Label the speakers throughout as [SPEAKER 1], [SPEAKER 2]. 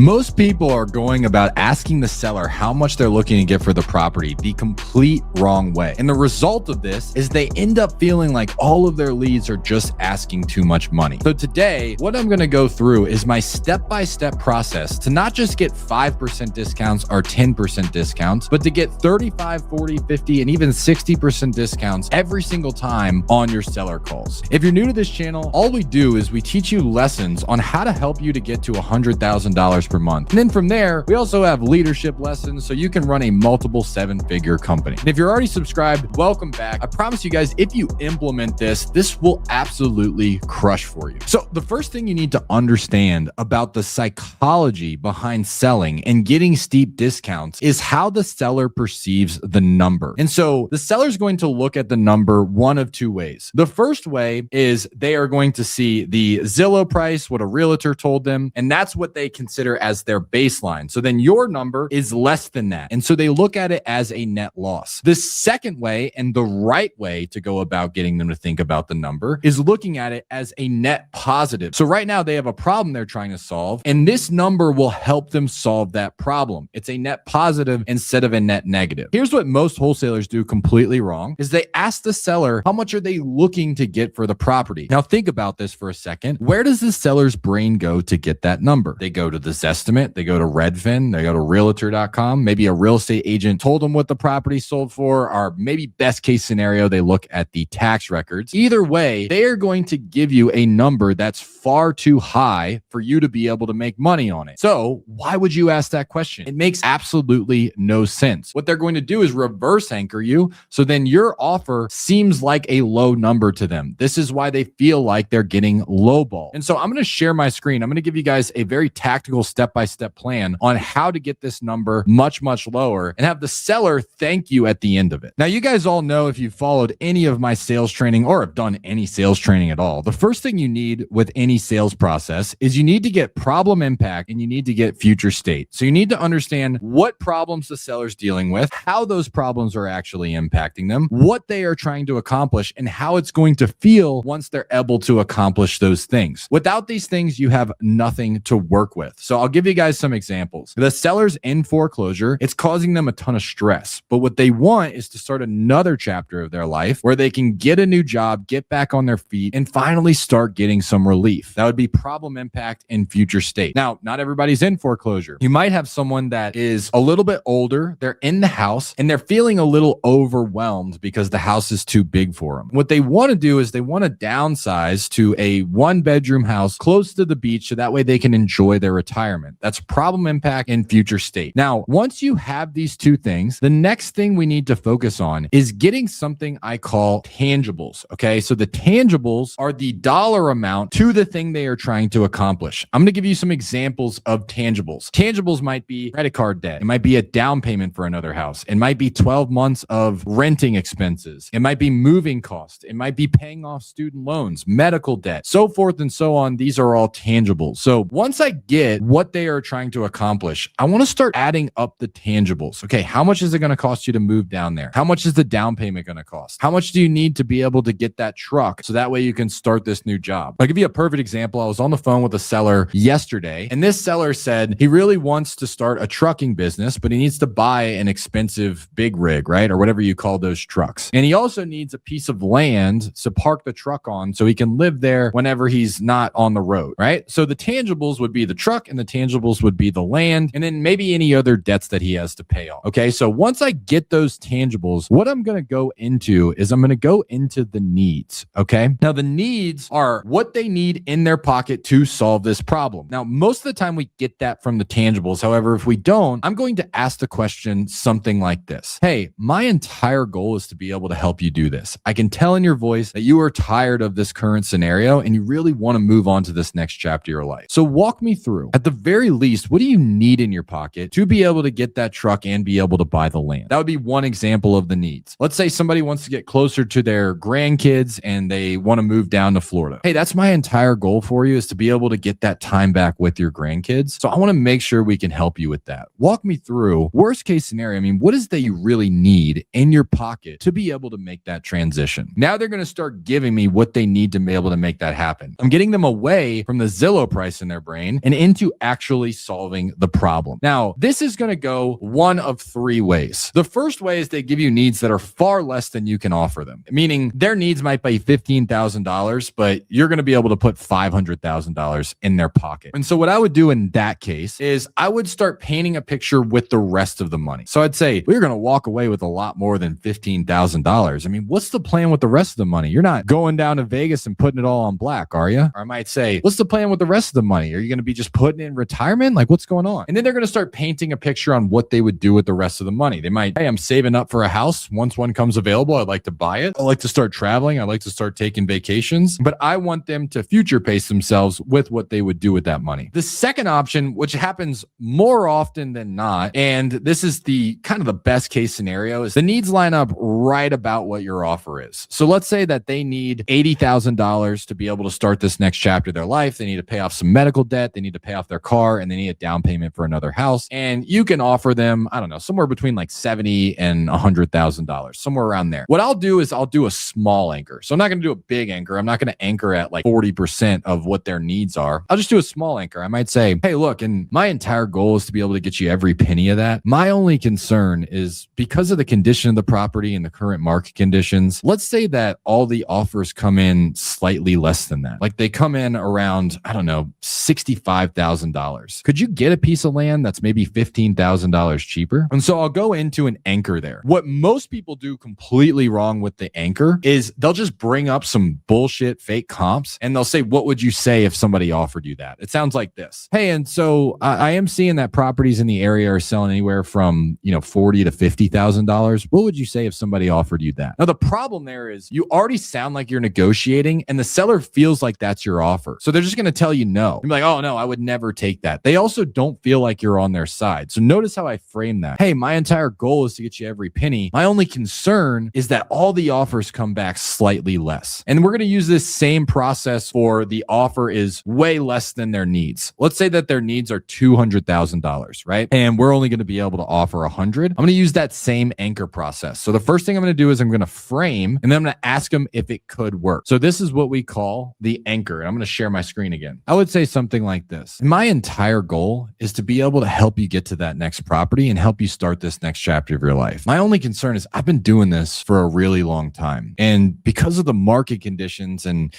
[SPEAKER 1] Most people are going about asking the seller how much they're looking to get for the property the complete wrong way. And the result of this is they end up feeling like all of their leads are just asking too much money. So today, what I'm going to go through is my step-by-step process to not just get 5% discounts or 10% discounts, but to get 35, 40, 50, and even 60% discounts every single time on your seller calls. If you're new to this channel, all we do is we teach you lessons on how to help you to get to $100,000 per month. And then from there, we also have leadership lessons so you can run a multiple seven-figure company. And if you're already subscribed, welcome back. I promise you guys, if you implement this, this will absolutely crush for you. So the first thing you need to understand about the psychology behind selling and getting steep discounts is how the seller perceives the number. And so the seller's going to look at the number one of two ways. The first way is they are going to see the Zillow price, what a realtor told them, and that's what they consider as their baseline. So then your number is less than that. And so they look at it as a net loss. The second way, and the right way to go about getting them to think about the number, is looking at it as a net positive. So right now they have a problem they're trying to solve, and this number will help them solve that problem. It's a net positive instead of a net negative. Here's what most wholesalers do completely wrong, is they ask the seller, how much are they looking to get for the property? Now think about this for a second. Where does the seller's brain go to get that number? They go to the Zestimate, they go to Redfin, they go to realtor.com. Maybe a real estate agent told them what the property sold for, or maybe best case scenario, they look at the tax records. Either way, they are going to give you a number that's far too high for you to be able to make money on it. So why would you ask that question? It makes absolutely no sense. What they're going to do is reverse anchor you. So then your offer seems like a low number to them. This is why they feel like they're getting lowball. And so I'm going to share my screen. I'm going to give you guys a very tactical step-by-step plan on how to get this number much, much lower and have the seller thank you at the end of it. Now, you guys all know, if you've followed any of my sales training or have done any sales training at all, the first thing you need with any sales process is you need to get problem impact and you need to get future state. So you need to understand what problems the seller's dealing with, how those problems are actually impacting them, what they are trying to accomplish, and how it's going to feel once they're able to accomplish those things. Without these things, you have nothing to work with. So I'll give you guys some examples. The seller's in foreclosure. It's causing them a ton of stress. But what they want is to start another chapter of their life where they can get a new job, get back on their feet, and finally start getting some relief. That would be problem impact and future state. Now, not everybody's in foreclosure. You might have someone that is a little bit older. They're in the house and they're feeling a little overwhelmed because the house is too big for them. What they want to do is they want to downsize to a one-bedroom house close to the beach so that way they can enjoy their retirement. That's problem impact and future state. Now, once you have these two things, the next thing we need to focus on is getting something I call tangibles. Okay, so the tangibles are the dollar amount to the thing they are trying to accomplish. I'm going to give you some examples of tangibles. Tangibles might be credit card debt. It might be a down payment for another house. It might be 12 months of renting expenses. It might be moving costs. It might be paying off student loans, medical debt, so forth and so on. These are all tangibles. So once I get what they are trying to accomplish, I want to start adding up the tangibles. Okay, how much is it going to cost you to move down there? How much is the down payment going to cost? How much do you need to be able to get that truck so that way you can start this new job? I'll give you a perfect example. I was on the phone with a seller yesterday, and this seller said he really wants to start a trucking business, but he needs to buy an expensive big rig, right? Or whatever you call those trucks. And he also needs a piece of land to park the truck on so he can live there whenever he's not on the road, right? So the tangibles would be the truck and the tangibles would be the land, and then maybe any other debts that he has to pay off. Okay, so once I get those tangibles, what I'm going to go into is I'm going to go into the needs. Okay, now the needs are what they need in their pocket to solve this problem. Now, most of the time we get that from the tangibles. However, if we don't, I'm going to ask the question something like this. Hey, my entire goal is to be able to help you do this. I can tell in your voice that you are tired of this current scenario and you really want to move on to this next chapter of your life. So walk me through, at the very least, what do you need in your pocket to be able to get that truck and be able to buy the land? That would be one example of the needs. Let's say somebody wants to get closer to their grandkids and they want to move down to Florida. Hey, that's my entire goal for you, is to be able to get that time back with your grandkids. So I want to make sure we can help you with that. Walk me through worst case scenario. I mean, what is that you really need in your pocket to be able to make that transition? Now they're going to start giving me what they need to be able to make that happen. I'm getting them away from the Zillow price in their brain and into actually solving the problem. Now, this is going to go one of three ways. The first way is they give you needs that are far less than you can offer them, meaning their needs might be $15,000, but you're going to be able to put $500,000 in their pocket. And so what I would do in that case is I would start painting a picture with the rest of the money. So I'd say, we're going to walk away with a lot more than $15,000. I mean, what's the plan with the rest of the money? You're not going down to Vegas and putting it all on black, are you? Or I might say, what's the plan with the rest of the money? Are you going to be just putting it in retirement? Like, what's going on? And then they're going to start painting a picture on what they would do with the rest of the money. They might, hey, I'm saving up for a house. Once one comes available, I'd like to buy it. I like to start traveling. I like to start taking vacations, but I want them to future pace themselves with what they would do with that money. The second option, which happens more often than not, and this is the kind of the best case scenario, is the needs line up right about what your offer is. So let's say that they need $80,000 to be able to start this next chapter of their life. They need to pay off some medical debt. They need to pay off their car, and they need a down payment for another house. And you can offer them, I don't know, somewhere between like $70,000 and $100,000, somewhere around there. What I'll do is I'll do a small anchor. So I'm not going to do a big anchor. I'm not going to anchor at like 40% of what their needs are. I'll just do a small anchor. I might say, hey, look, and my entire goal is to be able to get you every penny of that. My only concern is because of the condition of the property and the current market conditions, let's say that all the offers come in slightly less than that. Like they come in around, I don't know, $65,000. Could you get a piece of land that's maybe $15,000 cheaper? And so I'll go into an anchor there. What most people do completely wrong with the anchor is they'll just bring up some bullshit fake comps and they'll say, what would you say if somebody offered you that? It sounds like this. Hey, and so I am seeing that properties in the area are selling anywhere from, $40,000 to $50,000. What would you say if somebody offered you that? Now, the problem there is you already sound like you're negotiating and the seller feels like that's your offer. So they're just going to tell you no. You're like, oh no, I would never take that. They also don't feel like you're on their side. So notice how I frame that. Hey, my entire goal is to get you every penny. My only concern is that all the offers come back slightly less. And we're going to use this same process for the offer is way less than their needs. Let's say that their needs are $200,000, right? And we're only going to be able to offer 100. I'm going to use that same anchor process. So the first thing I'm going to do is I'm going to frame and then I'm going to ask them if it could work. So this is what we call the anchor. And I'm going to share my screen again. I would say something like this. My entire goal is to be able to help you get to that next property and help you start this next chapter of your life. My only concern is I've been doing this for a really long time. And because of the market conditions and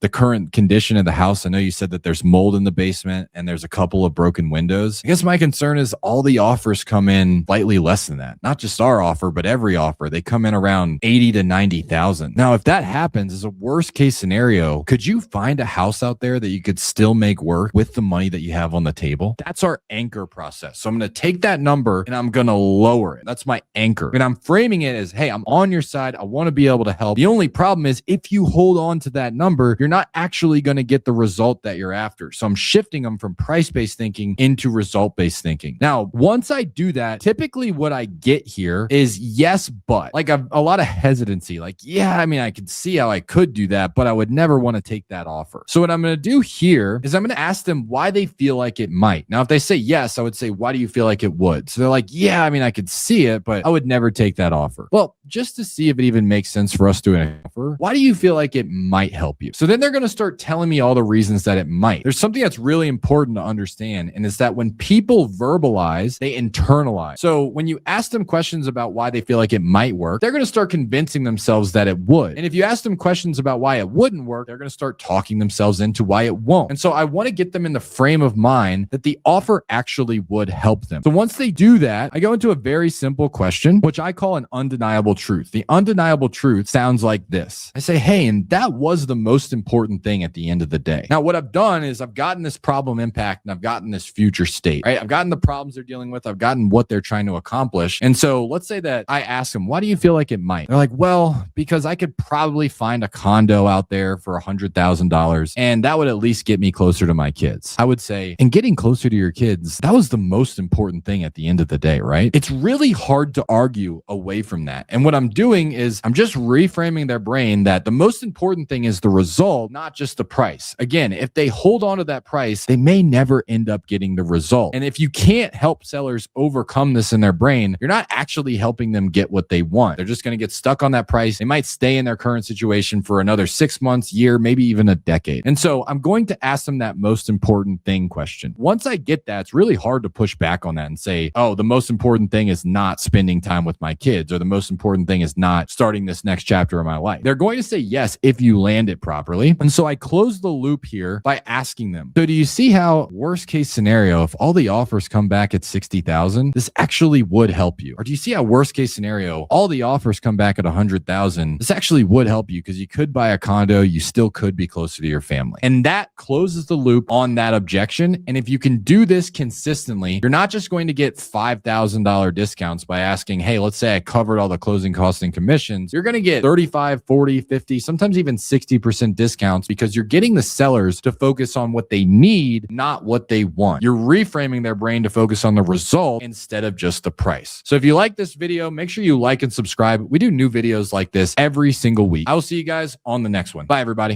[SPEAKER 1] the current condition of the house, I know you said that there's mold in the basement and there's a couple of broken windows. I guess my concern is all the offers come in slightly less than that. Not just our offer, but every offer. They come in around 80 to 90,000. Now, if that happens as a worst case scenario, could you find a house out there that you could still make work with the money that you have on the table? That's our anchor process. So I'm going to take that number and I'm going to lower it. That's my anchor. And I'm framing it as, hey, I'm on your side. I want to be able to help. The only problem is if you hold on to that number, you're not actually going to get the result that you're after. So I'm shifting them from price-based thinking into result-based thinking. Now, once I do that, typically what I get here is yes, but like a lot of hesitancy. Like, yeah, I mean, I could see how I could do that, but I would never want to take that offer. So what I'm going to do here is I'm going to ask them why they feel like it might. Now, if they say yes, I would say, why do you feel like it would? So they're like, yeah, I mean, I could see it, but I would never take that offer. Well, just to see if it even makes sense for us to offer, why do you feel like it might help you? So then they're going to start telling me all the reasons that it might. There's something that's really important to understand, and it's that when people verbalize, they internalize. So when you ask them questions about why they feel like it might work, they're going to start convincing themselves that it would. And if you ask them questions about why it wouldn't work, they're going to start talking themselves into why it won't. And so I want to get them in the frame of mind that the offer actually would help them. So once they do that, I go into a very simple question, which I call an undeniable truth. The undeniable truth sounds like this. I say, hey, and that was the most important thing at the end of the day. Now, what I've done is I've gotten this problem impact and I've gotten this future state, right? I've gotten the problems they're dealing with. I've gotten what they're trying to accomplish. And so let's say that I ask them, why do you feel like it might? They're like, well, because I could probably find a condo out there for $100,000 and that would at least get me closer to my kids. I would say, and getting closer to your kids, that was the most important thing at the end of the day, right? It's really hard to argue away from that. And what I'm doing is I'm just reframing their brain that the most important thing is the result. result, not just the price. Again, if they hold on to that price, they may never end up getting the result. And if you can't help sellers overcome this in their brain, you're not actually helping them get what they want. They're just going to get stuck on that price. They might stay in their current situation for another 6 months, year, maybe even a decade. And so I'm going to ask them that most important thing question. Once I get that, it's really hard to push back on that and say, oh, the most important thing is not spending time with my kids, or the most important thing is not starting this next chapter of my life. They're going to say yes if you land it properly. And so I close the loop here by asking them, so do you see how worst case scenario, if all the offers come back at 60,000, this actually would help you? Or do you see how worst case scenario, all the offers come back at 100,000, this actually would help you because you could buy a condo, you still could be closer to your family. And that closes the loop on that objection. And if you can do this consistently, you're not just going to get $5,000 discounts by asking, hey, let's say I covered all the closing costs and commissions. You're going to get 35, 40, 50, sometimes even 60% discounts because you're getting the sellers to focus on what they need, not what they want. You're reframing their brain to focus on the result instead of just the price. So if you like this video, make sure you like and subscribe. We do new videos like this every single week. I will see you guys on the next one. Bye, everybody.